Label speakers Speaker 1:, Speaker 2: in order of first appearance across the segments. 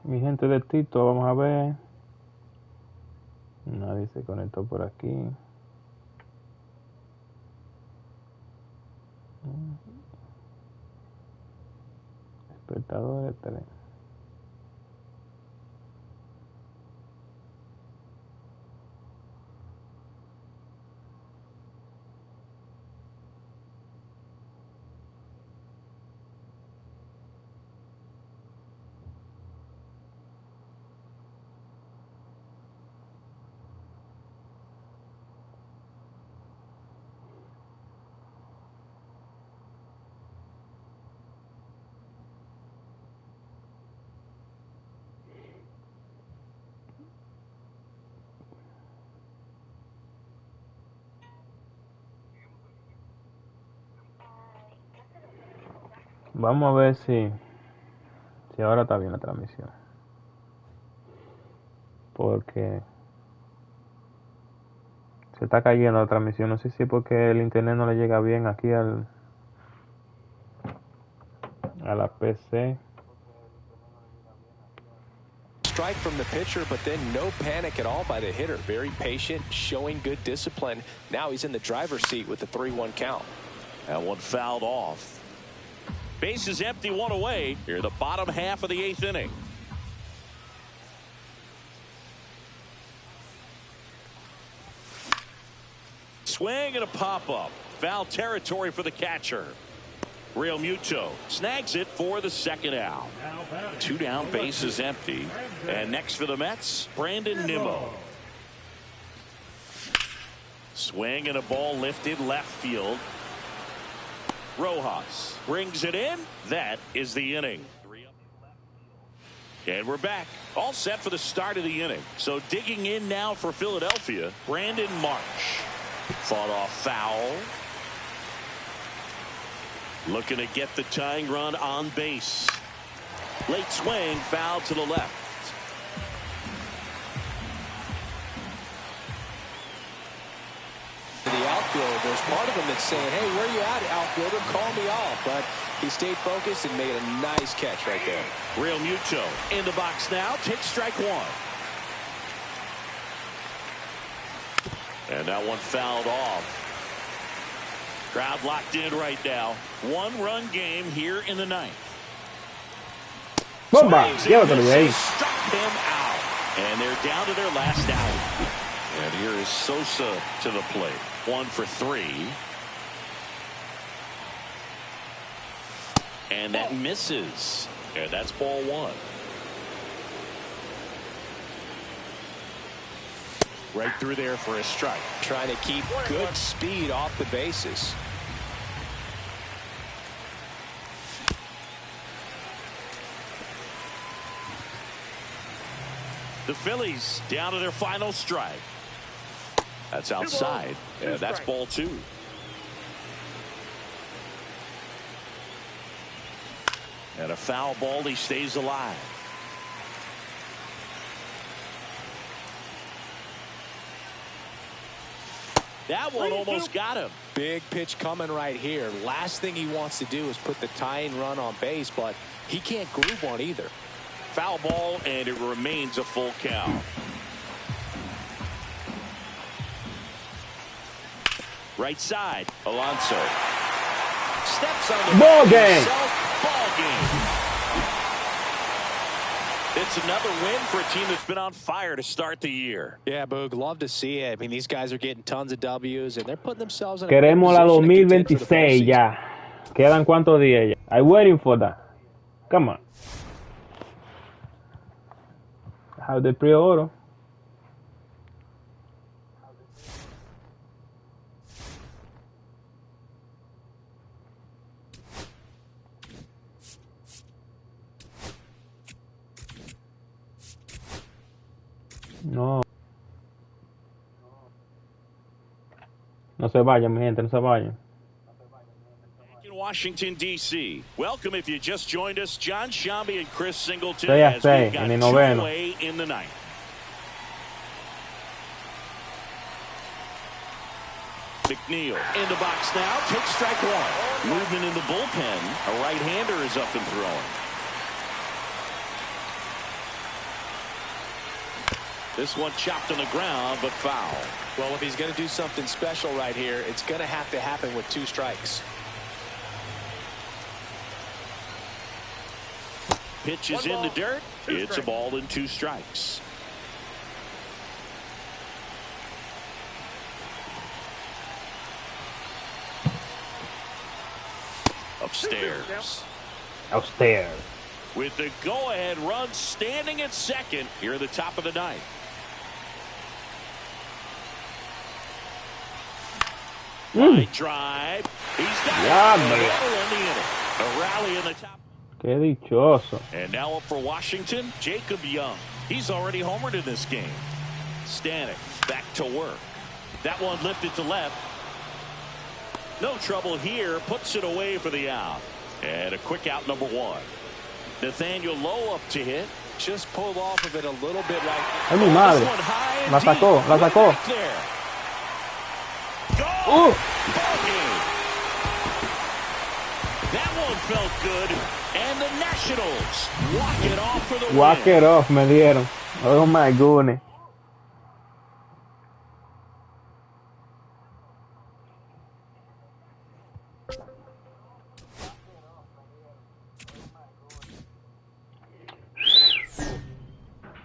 Speaker 1: Mi gente de Tito, vamos a ver. Nadie se conectó por aquí. Despertador de tren. Vamos a ver si ahora está bien la transmisión. Porque se está cayendo la transmisión. No sé si es porque el internet no le llega bien aquí a la PC.
Speaker 2: Strike from the pitcher, but then no panic at all by the hitter. Very patient, showing good discipline. Now he's in the driver's seat with the 3-1 count.
Speaker 3: That one fouled off. Bases empty, one away. Here, the bottom half of the 8th inning. Swing and a pop-up. Foul territory for the catcher. Real Muto snags it for the second out. 2 down, bases empty. And next for the Mets, Brandon Nimmo. Swing and a ball lifted left field. Rojas brings it in. That is the inning. And we're back. All set for the start of the inning. So digging in now for Philadelphia, Brandon Marsh. Fought off foul. Looking to get the tying run on base. Late swing, foul to the left.
Speaker 2: The outfielder, there's part of him that's saying, hey, where you at, outfielder? Call me off. But he stayed focused and made a nice catch right there.
Speaker 3: Real Muto in the box now. Takes strike one. And that one fouled off. Crowd locked in right now. 1-run game here in the 9th.
Speaker 1: ¡Bomba! Llévatelo de ahí.
Speaker 3: Struck him out. And they're down to their last out. And here is Sosa to the plate. 1 for 3. And that misses. And that's ball 1. Right through there for a strike.
Speaker 2: Trying to keep good speed off the bases.
Speaker 3: The Phillies down to their final strike. That's outside. And that's ball 2. And a foul ball. He stays alive. That one almost got him.
Speaker 2: Big pitch coming right here. Last thing he wants to do is put the tying run on base, but he can't groove one either.
Speaker 3: Foul ball, and it remains a full count. Right side, Alonso. Steps on the
Speaker 1: ball game.
Speaker 3: Ball game. It's another win for a team that's been on fire to start the year.
Speaker 2: Yeah, Boog, love to see it. I mean, these guys are getting tons of W's, and they're putting themselves in a
Speaker 1: Queremos la
Speaker 2: position to contend for the
Speaker 1: 2026
Speaker 2: postseason.
Speaker 1: ya. Quedan cuántos días ya. I'm waiting for that. Come on. I have the pre-order. No. No se vayan, mi gente, no se vayan.
Speaker 3: In Washington, D.C. Welcome if you just joined us. John Shambi and Chris Singleton
Speaker 1: 6-6
Speaker 3: as we've got
Speaker 1: en el
Speaker 3: 2
Speaker 1: noveno.
Speaker 3: away in the 9th. McNeil in the box now. Takes strike 1. Movement in the bullpen. A right-hander is up and throwing. This one chopped on the ground, but foul.
Speaker 2: Well, if he's going to do something special right here, it's going to have to happen with 2 strikes.
Speaker 3: Pitch is in the dirt. It's a ball and 2 strikes. Upstairs. With the go-ahead run standing at second here at the top of the ninth. Line drive. He's got it. In the inning. A rally in the top.
Speaker 1: Qué dichoso.
Speaker 3: And now up for Washington, Jacob Young. He's already homered in this game. Stanek back to work. That one lifted to left. No trouble here. Puts it away for the out. And a quick out, number 1. Nathaniel Lowe up to hit.
Speaker 2: Just pulled off of it a little bit right.
Speaker 1: ¡Ay, mi madre! La sacó, la sacó.
Speaker 3: That one felt good. And the Nationals walk it off for the win.
Speaker 1: Walk it off, me dieron. Oh my goodness.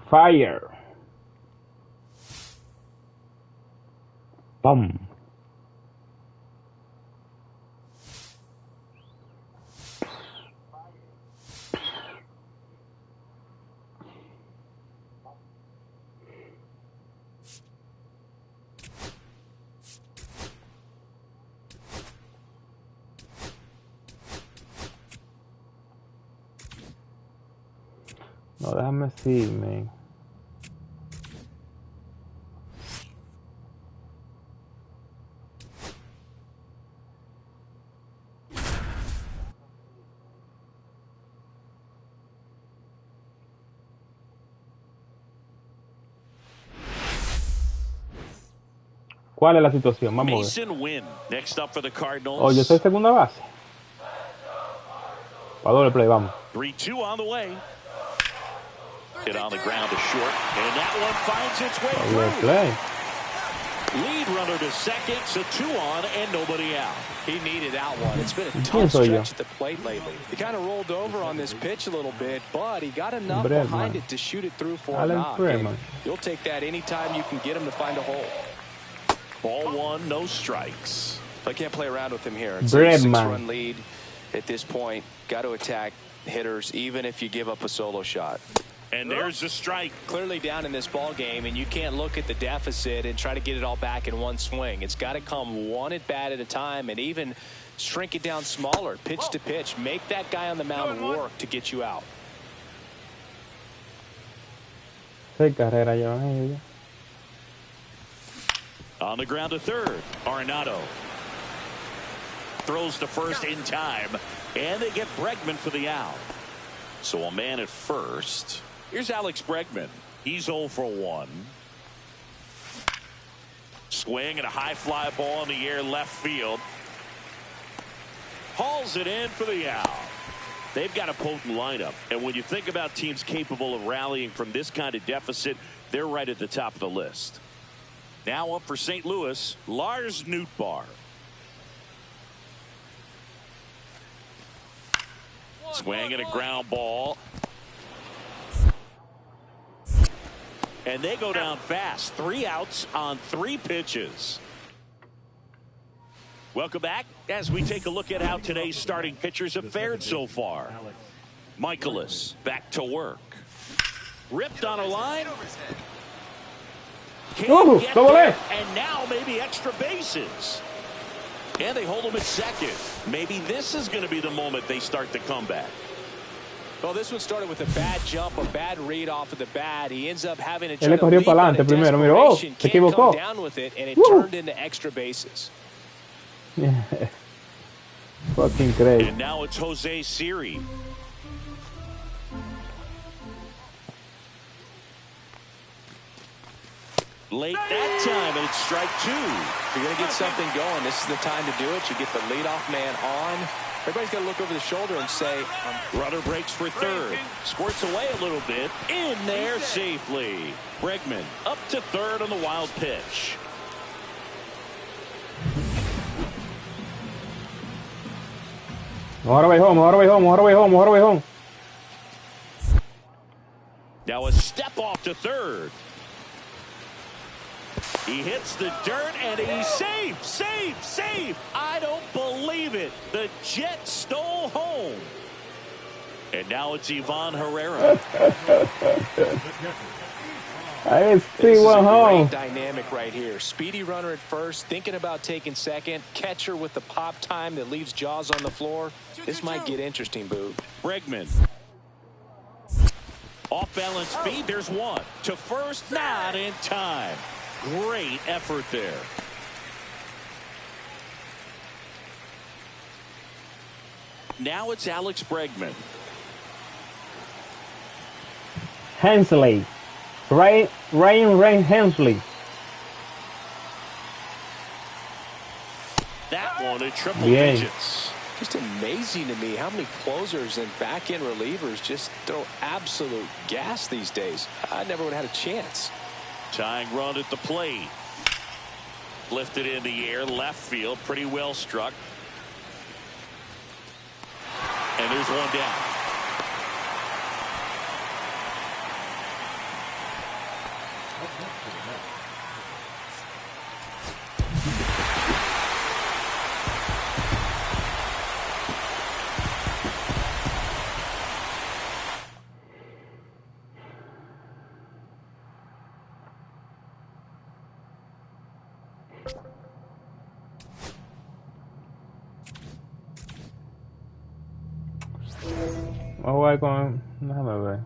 Speaker 1: Fire. Pum. No, déjame decir, man. ¿Cuál es la situación? Vamos a ver.
Speaker 3: Mason Wynn next up for the Cardinals.
Speaker 1: Oh, yo soy segunda base. Para doble play, vamos.
Speaker 3: 3-2 on the way. Hit on the ground to short, and that one finds its way through.
Speaker 1: Play.
Speaker 3: Lead runner to second, so 2 on and nobody out.
Speaker 2: He needed out one. It's been a tough stretch at the plate lately. He kind of rolled over on this pitch a little bit, but he got enough behind it to shoot it through for a knock. You'll take that anytime you can get him to find a hole.
Speaker 3: Ball 1, no strikes.
Speaker 2: I can't play around with him here. It's a 6-run lead at this point. Got to attack hitters, even if you give up a solo shot.
Speaker 3: And there's the strike.
Speaker 2: Clearly down in this ball game, and you can't look at the deficit and try to get it all back in one swing. It's got to come one at bat at a time, and even shrink it down smaller, pitch to pitch. Make that guy on the mound work to get you out.
Speaker 3: On the ground to third, Arenado throws to first in time, and they get Bregman for the out. So a man at first. Here's Alex Bregman. He's 0 for 1. Swing and a high fly ball in the air left field. Hauls it in for the out. They've got a potent lineup, and when you think about teams capable of rallying from this kind of deficit, they're right at the top of the list. Now up for St. Louis, Lars Nootbaar. Swing and a ground ball. And they go down fast. 3 outs on 3 pitches. Welcome back as we take a look at how today's starting pitchers have fared so far. Michaelis back to work. Ripped on a line. Can't get there, and now maybe extra bases. And they hold him at second. Maybe this is going to be the moment they start the comeback.
Speaker 2: Well, this one started with a bad jump, a bad read off of the bat. He ends up having to
Speaker 1: try to lead
Speaker 2: on a desperation. Can't come down with it, and it turned into extra bases.
Speaker 1: Yeah. Fucking crazy.
Speaker 3: And now it's Jose Siri. Late that time, and it's strike 2.
Speaker 2: If you're going to get something going, this is the time to do it. You get the leadoff man on, Everybody's got to look over the shoulder and say,
Speaker 3: runner breaks for third. Squirts away a little bit. In there safely. Bregman up to third on the wild pitch.
Speaker 1: All the way home, all the way home, all the way home, all the way home.
Speaker 3: Now a step off to third. He hits the dirt and he's safe, safe, safe. I don't believe it. The Jet stole home. And now it's Ivan Herrera.
Speaker 1: I didn't see
Speaker 2: this is
Speaker 1: one
Speaker 2: a
Speaker 1: home.
Speaker 2: great dynamic right here. Speedy runner at first, thinking about taking second. Catcher with the pop time that leaves Jaws on the floor. This might get interesting, Boo.
Speaker 3: Bregman. Off balance feed. There's one. To first, not in time. Great effort there. Now it's Alex Bregman.
Speaker 1: Hensley. Ryan Hensley.
Speaker 3: That one at triple digits.
Speaker 2: Just amazing to me how many closers and back-end relievers just throw absolute gas these days. I never would have had a chance.
Speaker 3: Tying run at the plate. Lifted in the air, left field, pretty well struck. And there's one down.
Speaker 1: Vamos a jugar con... Déjame ver.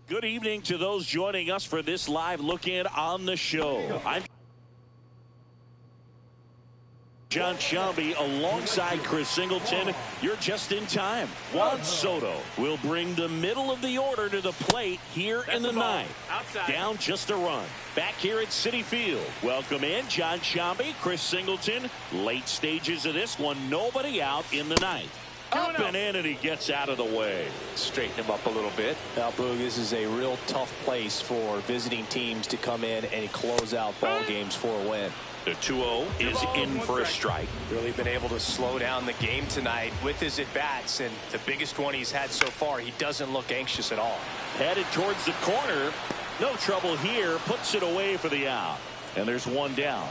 Speaker 3: Good evening to those joining us for this live look-in on the show. I'm John Shelby alongside Chris Singleton. You're just in time. Juan Soto will bring the middle of the order to the plate here in the ninth. Down just a run. Back here at Citi Field. Welcome in, John Shelby, Chris Singleton. Late stages of this one. Nobody out in the ninth. Up and in, and he gets out of the way.
Speaker 2: Straighten him up a little bit. Now, Boog, this is a real tough place for visiting teams to come in and close out ball games for a win.
Speaker 3: The 2-0 is in for a strike.
Speaker 2: Really been able to slow down the game tonight with his at-bats, and the biggest one he's had so far. He doesn't look anxious at all.
Speaker 3: Headed towards the corner. No trouble here. Puts it away for the out. And there's one down.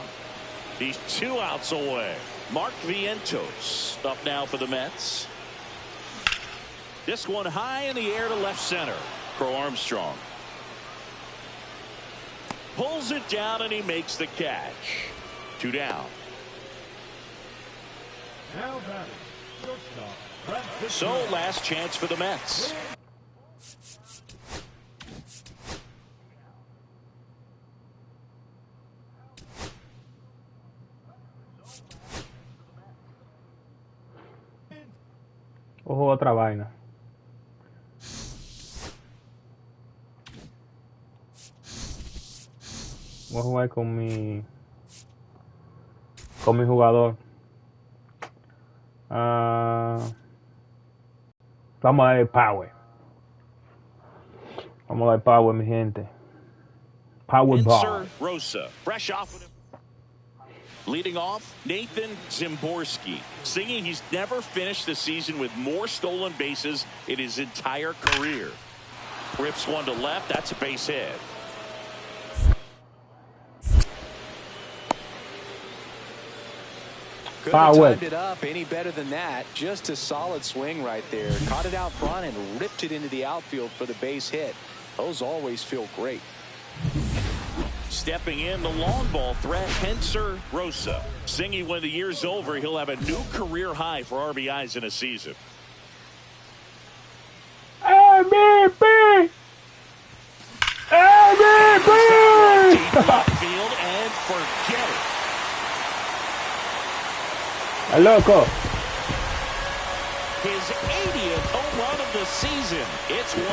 Speaker 3: He's 2 outs away. Mark Vientos up now for the Mets. This one high in the air to left center. Crow Armstrong pulls it down and he makes the catch. 2 down. So last chance for the Mets.
Speaker 1: Ojo, otra vaina. Voy a jugar con mi jugador. Vamos a dar power. Vamos a dar power, mi gente. Power ball.
Speaker 3: Rosa, fresh off with him. Leading off, Nathan Zimborski, singing he's never finished the season with more stolen bases in his entire career. Rips one to left. That's a base hit.
Speaker 2: Couldn't have timed it up any better than that. Just a solid swing right there. Caught it out front and ripped it into the outfield for the base hit. Those always feel great.
Speaker 3: Stepping in, the long ball threat, Henser Rosa. Singing when the year's over, he'll have a new career high for RBIs in a season.
Speaker 1: MVP! MVP!
Speaker 3: Deep left field and forget it.
Speaker 1: Loco.
Speaker 3: His 80th home run of the season. It's 1-0.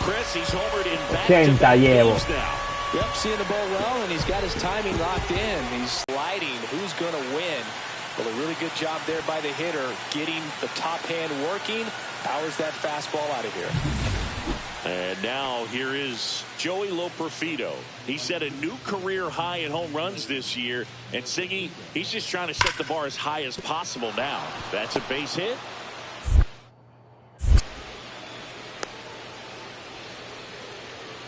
Speaker 3: Chris, he's homered in back-to-back games now.
Speaker 2: Yep, seeing the ball well, and he's got his timing locked in. He's sliding. Who's going to win? Well, a really good job there by the hitter, getting the top hand working. Powers that fastball out of here.
Speaker 3: And now here is Joey Loperfido. He set a new career high in home runs this year. And Siggy, he's just trying to set the bar as high as possible now. That's a base hit.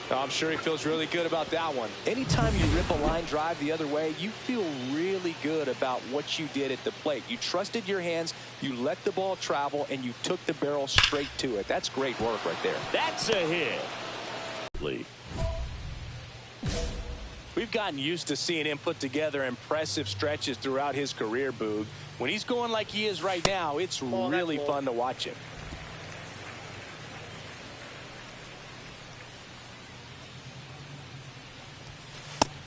Speaker 2: I'm sure he feels really good about that one. Anytime you rip a line drive the other way, you feel really good about what you did at the plate. You trusted your hands, you let the ball travel, and you took the barrel straight to it. That's great work right there.
Speaker 3: That's a hit.
Speaker 2: We've gotten used to seeing him put together impressive stretches throughout his career, Boog. When he's going like he is right now, it's really fun to watch him.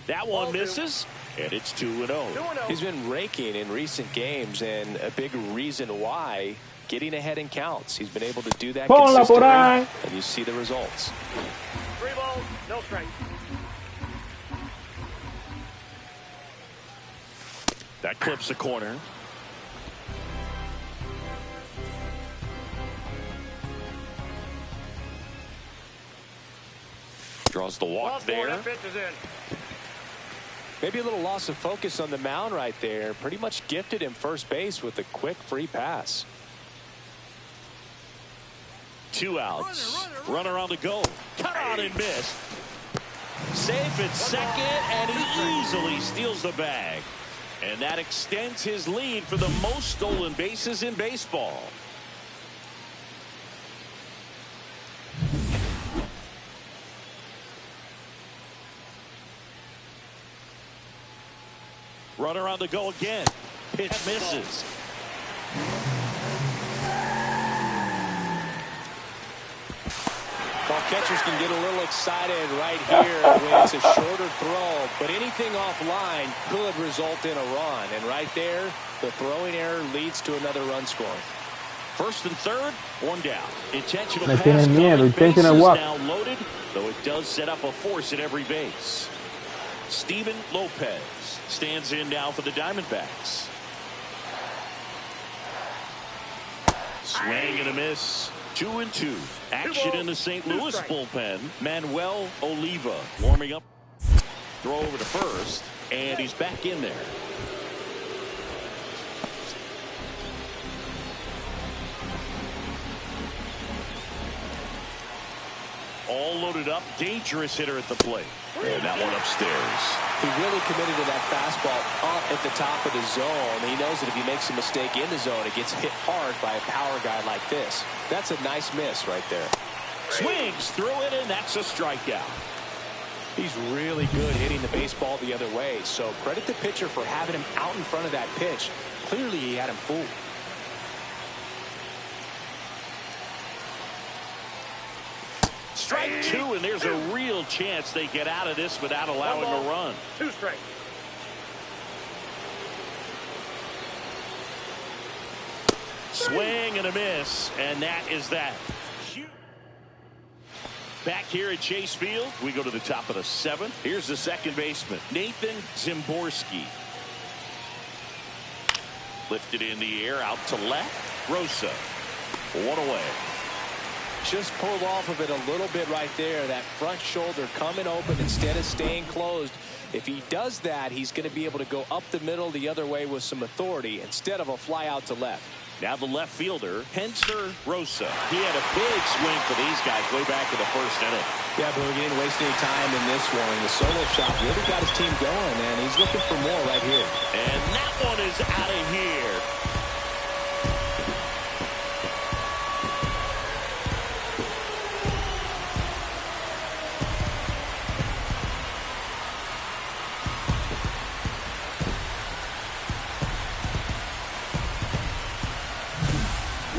Speaker 3: That one misses, and it's 2-0.
Speaker 2: He's been raking in recent games, and a big reason why, getting ahead in counts. He's been able to do that consistently, and you see the results.
Speaker 4: 3 balls, no strike.
Speaker 3: That clips the corner. Draws the walk there.
Speaker 4: That pitch is in.
Speaker 2: Maybe a little loss of focus on the mound right there. Pretty much gifted him first base with a quick free pass.
Speaker 3: 2 outs. Runner on the go. Cut on and missed. Safe at second, and he easily steals the bag. And that extends his lead for the most stolen bases in baseball. Runner on the go again. Pitch misses.
Speaker 2: Ball catchers can get a little excited right here when it's a shorter throw, but anything offline could result in a run. And right there, the throwing error leads to another run scoring.
Speaker 3: First and third, 1 down. Intentional
Speaker 1: Me
Speaker 3: pass.
Speaker 1: tienen miedo, intentional walk.
Speaker 3: Now loaded, though it does set up a force at every base. Steven Lopez stands in now for the Diamondbacks. Swing and a miss. 2-2. Action in the St. Louis bullpen. Manuel Oliva warming up. Throw over to first, and he's back in there. All loaded up. Dangerous hitter at the plate. And that one upstairs.
Speaker 2: He really committed to that fastball up at the top of the zone. He knows that if he makes a mistake in the zone, it gets hit hard by a power guy like this. That's a nice miss right there.
Speaker 3: Swings through it, and that's a strikeout.
Speaker 2: He's really good hitting the baseball the other way. So credit the pitcher for having him out in front of that pitch. Clearly he had him fooled.
Speaker 3: Strike 2, and there's a real chance they get out of this without allowing a run.
Speaker 4: 2 strikes.
Speaker 3: Swing and a miss, and that is that. Back here at Chase Field, we go to the top of the 7th. Here's the second baseman, Nathan Zimborski. Lifted in the air, out to left. Rosa, 1 away.
Speaker 2: Just pulled off of it a little bit right there. That front shoulder coming open instead of staying closed. If he does that, he's going to be able to go up the middle the other way with some authority instead of a fly out to left.
Speaker 3: Now the left fielder, Henser Rosa. He had a big swing for these guys way back in the first inning.
Speaker 2: Yeah, but he didn't waste any time in this one. The solo shot really got his team going, and he's looking for more right here.
Speaker 3: And that one is out of here.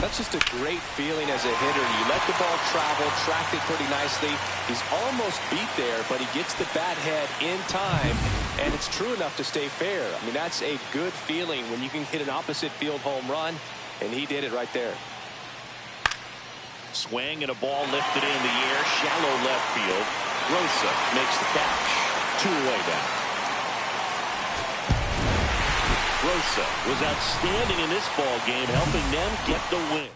Speaker 2: That's just a great feeling as a hitter. You let the ball travel, tracked it pretty nicely. He's almost beat there, but he gets the bat head in time, and it's true enough to stay fair. I mean, that's a good feeling when you can hit an opposite field home run, and he did it right there.
Speaker 3: Swing and a ball lifted in the air, shallow left field. Rosa makes the catch. 2 away now. Rosa was outstanding in this ball game, helping them get the win.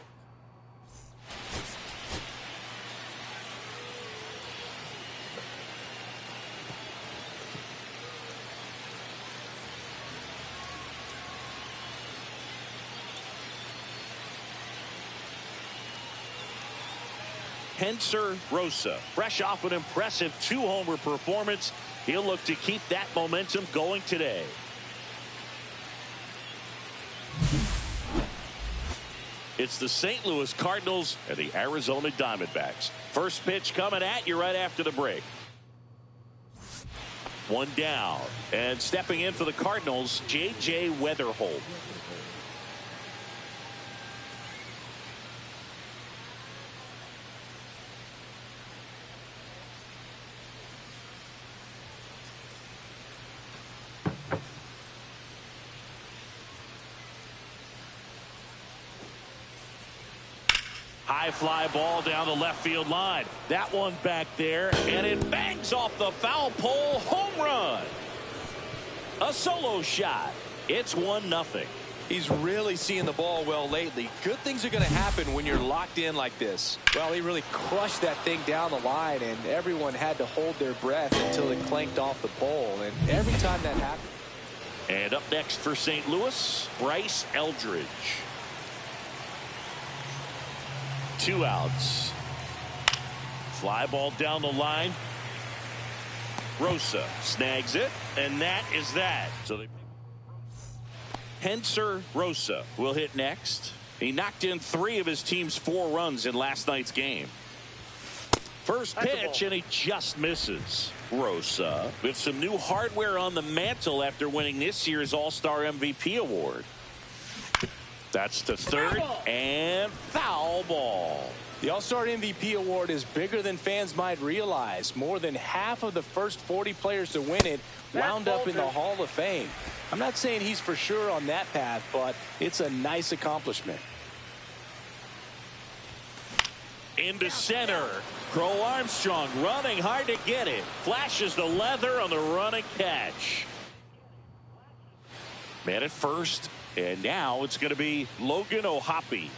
Speaker 3: Henser Rosa, fresh off an impressive 2-homer performance. He'll look to keep that momentum going today. It's the St. Louis Cardinals and the Arizona Diamondbacks. First pitch coming at you right after the break. 1 down. And stepping in for the Cardinals, J.J. Weatherholt. High fly ball down the left field line. That one back there, and it bangs off the foul pole. Home run. A solo shot. It's 1-0.
Speaker 2: He's really seeing the ball well lately. Good things are going to happen when you're locked in like this. Well, he really crushed that thing down the line, and everyone had to hold their breath until it clanked off the pole. And every time that happened.
Speaker 3: And up next for St. Louis, Bryce Eldridge. 2 outs. Fly ball down the line. Rosa snags it, and that is that. So Henser Rosa will hit next. He knocked in 3 of his team's 4 runs in last night's game. First pitch, and he just misses. Rosa with some new hardware on the mantle after winning this year's All-Star MVP award. That's the third, and foul ball.
Speaker 2: The All-Star MVP award is bigger than fans might realize. More than half of the first 40 players to win it wound up in the Hall of Fame. I'm not saying he's for sure on that path, but it's a nice accomplishment.
Speaker 3: Into center. Crow Armstrong running hard to get it. Flashes the leather on the running catch. Man at first. And now it's going to be Logan O'Hoppe.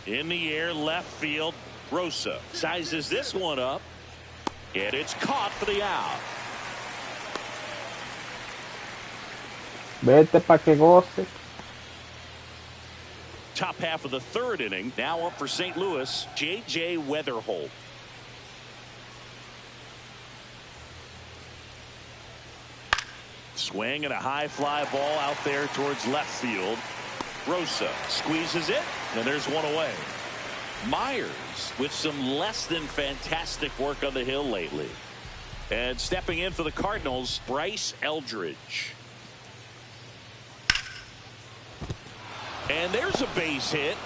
Speaker 3: In the air, left field. Rosa sizes this one up. And it's caught for the out.
Speaker 1: Vete pa' que goce.
Speaker 3: Top half of the 3rd inning. Now up for St. Louis, J.J. Weatherholt. Swing and a high fly ball out there towards left field. Rosa squeezes it, and there's 1 away. Myers with some less than fantastic work on the hill lately. And stepping in for the Cardinals, Bryce Eldridge. And there's a base hit.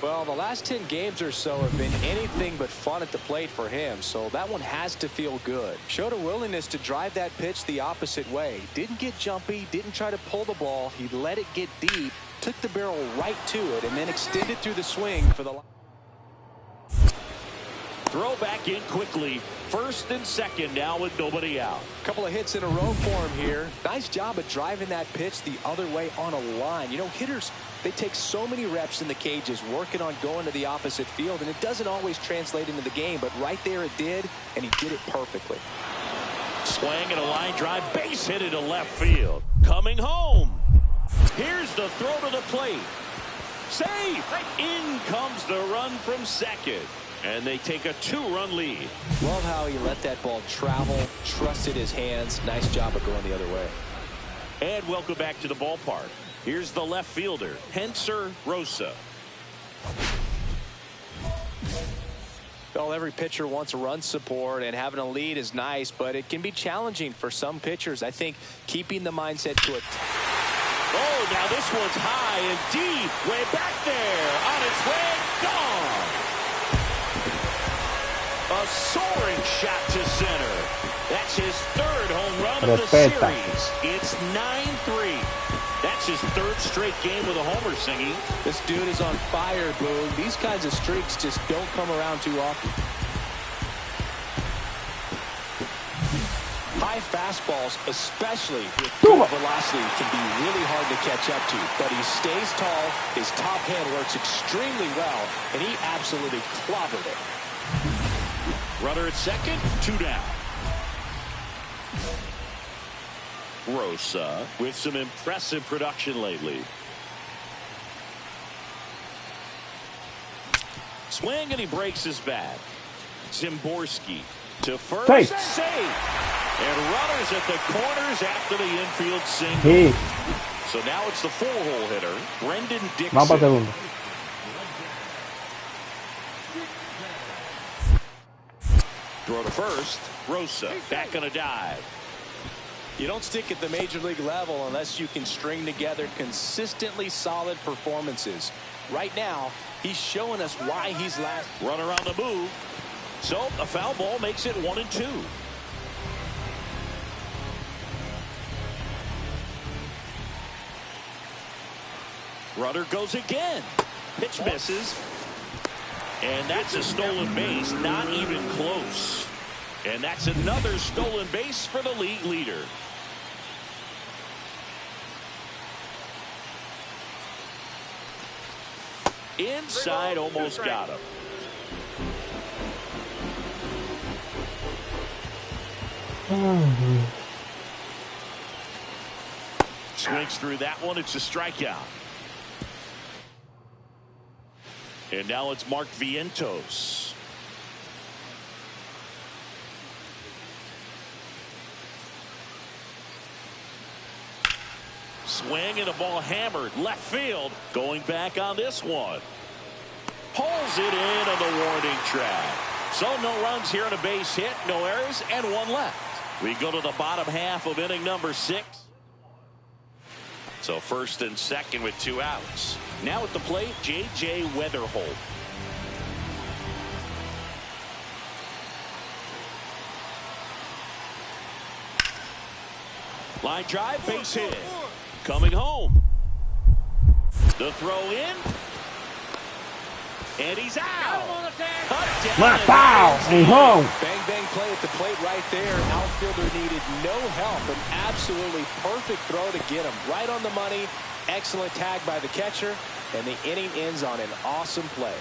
Speaker 2: Well, the last 10 games or so have been anything but fun at the plate for him, so that one has to feel good. Showed a willingness to drive that pitch the opposite way. Didn't get jumpy, didn't try to pull the ball. He let it get deep, took the barrel right to it, and then extended through the swing for the
Speaker 3: throw back in quickly. First and second now with nobody out.
Speaker 2: A couple of hits in a row for him here. Nice job of driving that pitch the other way on a line. You know, hitters, they take so many reps in the cages working on going to the opposite field, and it doesn't always translate into the game, but right there it did, and he did it perfectly.
Speaker 3: Swing and a line drive, base hit into left field. Coming home. Here's the throw to the plate. Safe. In comes the run from second. And they take a 2-run lead.
Speaker 2: Love how he let that ball travel, trusted his hands. Nice job of going the other way.
Speaker 3: And welcome back to the ballpark. Here's the left fielder, Henser Rosa.
Speaker 2: Well, every pitcher wants a run support, and having a lead is nice, but it can be challenging for some pitchers. I think keeping the mindset to it.
Speaker 3: Oh, now this one's high and deep, way back there, on its way, gone. A soaring shot to center. That's his third home run of the series. It's 9-3. That's his third straight game with a homer, Singy.
Speaker 2: This dude is on fire, Boone. These kinds of streaks just don't come around too often. High fastballs, especially with good velocity, can be really hard to catch up to. But he stays tall, his top hand works extremely well, and he absolutely clobbered it.
Speaker 3: Runner at second, 2 down. Rosa with some impressive production lately. Swing and he breaks his bat. Zimborski to first. Safe. And runners at the corners after the infield single. So now it's the 4-hole hitter, Brendan Dixon. Throw to first. Rosa back on a dive.
Speaker 2: You don't stick at the major league level unless you can string together consistently solid performances. Right now, he's showing us why he's last.
Speaker 3: Runner on the move. So a foul ball makes it 1-2. Runner goes again. Pitch misses. And that's a stolen base. Not even close. And that's another stolen base for the league leader. Inside, almost got him. Swings through that one. It's a strikeout. And now it's Mark Vientos. Swing and a ball hammered left field. Going back on this one. Pulls it in on the warning track. So no runs here on a base hit, no errors, and 1 left. We go to the bottom half of inning number 6. So first and second with 2 outs. Now at the plate, J.J. Weatherholt. Line drive, base hit. Coming home. The throw in. And he's out.
Speaker 1: Foul and home.
Speaker 2: Bang, bang play at the plate right there. Outfielder needed no help. An absolutely perfect throw to get him. Right on the money. Excellent tag by the catcher. And the inning ends on an awesome play.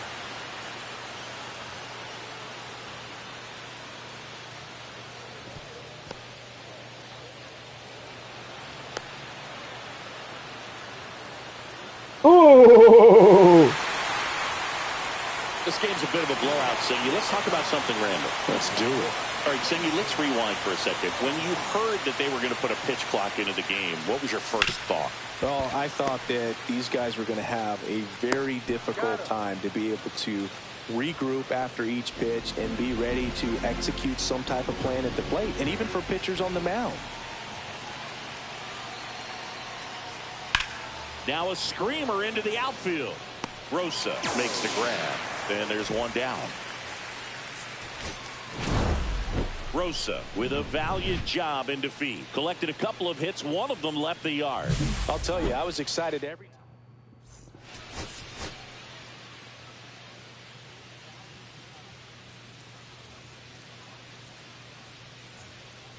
Speaker 1: Oh!
Speaker 3: This game's a bit of a blowout, Singy. Let's talk about something random.
Speaker 2: Let's do it.
Speaker 3: All right, Singy, let's rewind for a second. When you heard that they were going to put a pitch clock into the game, what was your first thought?
Speaker 2: Well, I thought that these guys were going to have a very difficult time to be able to regroup after each pitch and be ready to execute some type of plan at the plate, and even for pitchers on the mound.
Speaker 3: Now a screamer into the outfield. Rosa makes the grab. And there's 1 down. Rosa with a valiant job in defeat. Collected a couple of hits. One of them left the yard.
Speaker 2: I'll tell you, I was excited every time.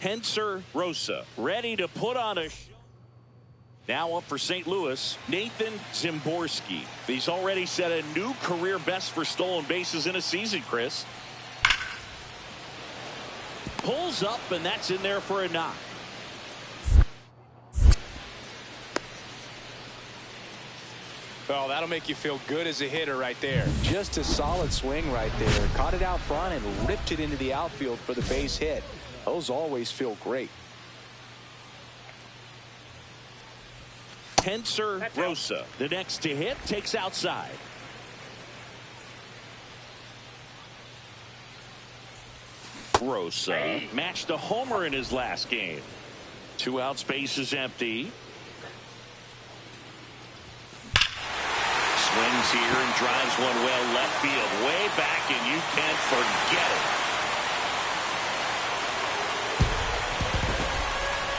Speaker 3: Henser Rosa, ready to put on a show. Now up for St. Louis, Nathan Zimborski. He's already set a new career best for stolen bases in a season, Chris. Pulls up, and that's in there for a knock.
Speaker 2: Oh, that'll make you feel good as a hitter right there. Just a solid swing right there. Caught it out front and ripped it into the outfield for the base hit. Those always feel great.
Speaker 3: Henser Rosa, the next to hit, takes outside. Rosa matched a homer in his last game. 2 outs, base is empty. Swings here and drives one well left field, way back, and you can't forget it.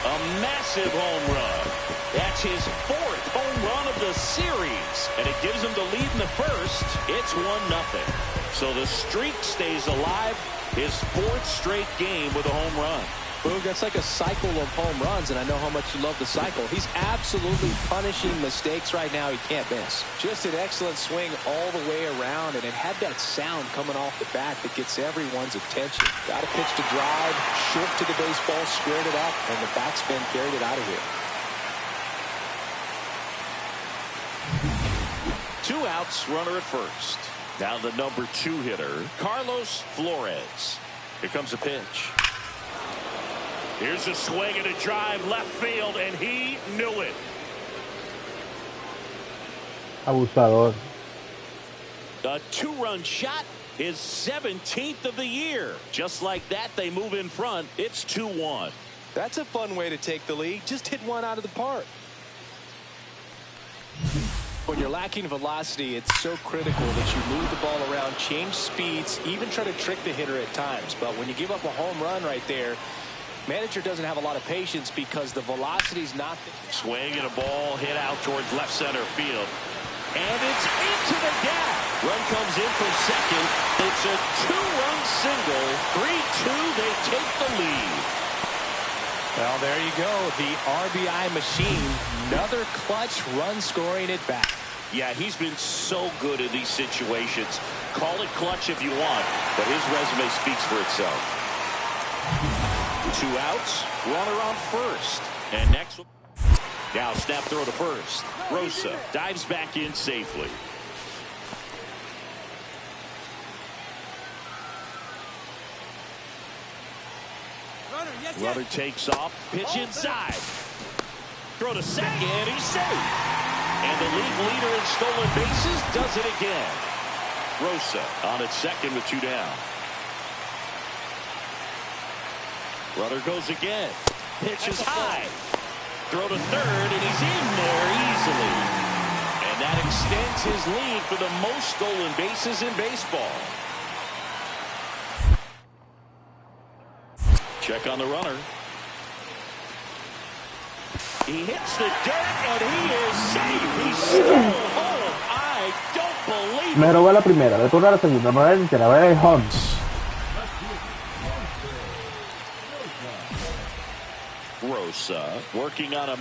Speaker 3: A massive home run. That's his 4th home run of the series, and it gives him the lead in the first. It's 1-0. So the streak stays alive. His 4th straight game with a home run.
Speaker 2: Boog, that's like a cycle of home runs, and I know how much you love the cycle. He's absolutely punishing mistakes right now he can't miss. Just an excellent swing all the way around, and it had that sound coming off the bat that gets everyone's attention. Got a pitch to drive, short to the baseball, squared it up, and the backspin carried it out of here.
Speaker 3: 2 outs, runner at first. Now the number 2 hitter, Carlos Flores. Here comes a pitch. Here's a swing and a drive left field, and he knew it.
Speaker 1: Abusador.
Speaker 3: A 2-run shot, his 17th of the year. Just like that, they move in front. It's 2-1.
Speaker 2: That's a fun way to take the lead. Just hit one out of the park. When you're lacking velocity, it's so critical that you move the ball around, change speeds, even try to trick the hitter at times. But when you give up a home run right there, manager doesn't have a lot of patience because the velocity's not there.
Speaker 3: Swing and a ball hit out towards left center field. And it's into the gap. Run comes in from second. It's a 2-run single. 3-2, they take the lead.
Speaker 2: Well, there you go. The RBI machine. Another clutch run scoring at bat.
Speaker 3: Yeah, he's been so good in these situations. Call it clutch if you want, but his resume speaks for itself. 2 outs, runner on first. And next, now snap throw to first. Rosa dives back in safely. Runner takes off, pitch inside. Throw to second, he's safe. And the league leader in stolen bases does it again. Rosa on at second with 2 down. Runner goes again. Pitch is high. Throw to third, and he's in there easily. And that extends his lead for the most stolen bases in baseball. Check on the runner. He hits the dirt, and he is safe. He's still home. I don't believe it.
Speaker 1: Me robó la primera, le toca la segunda, me voy a la tercera, voy a ir home.
Speaker 3: Rosa working on a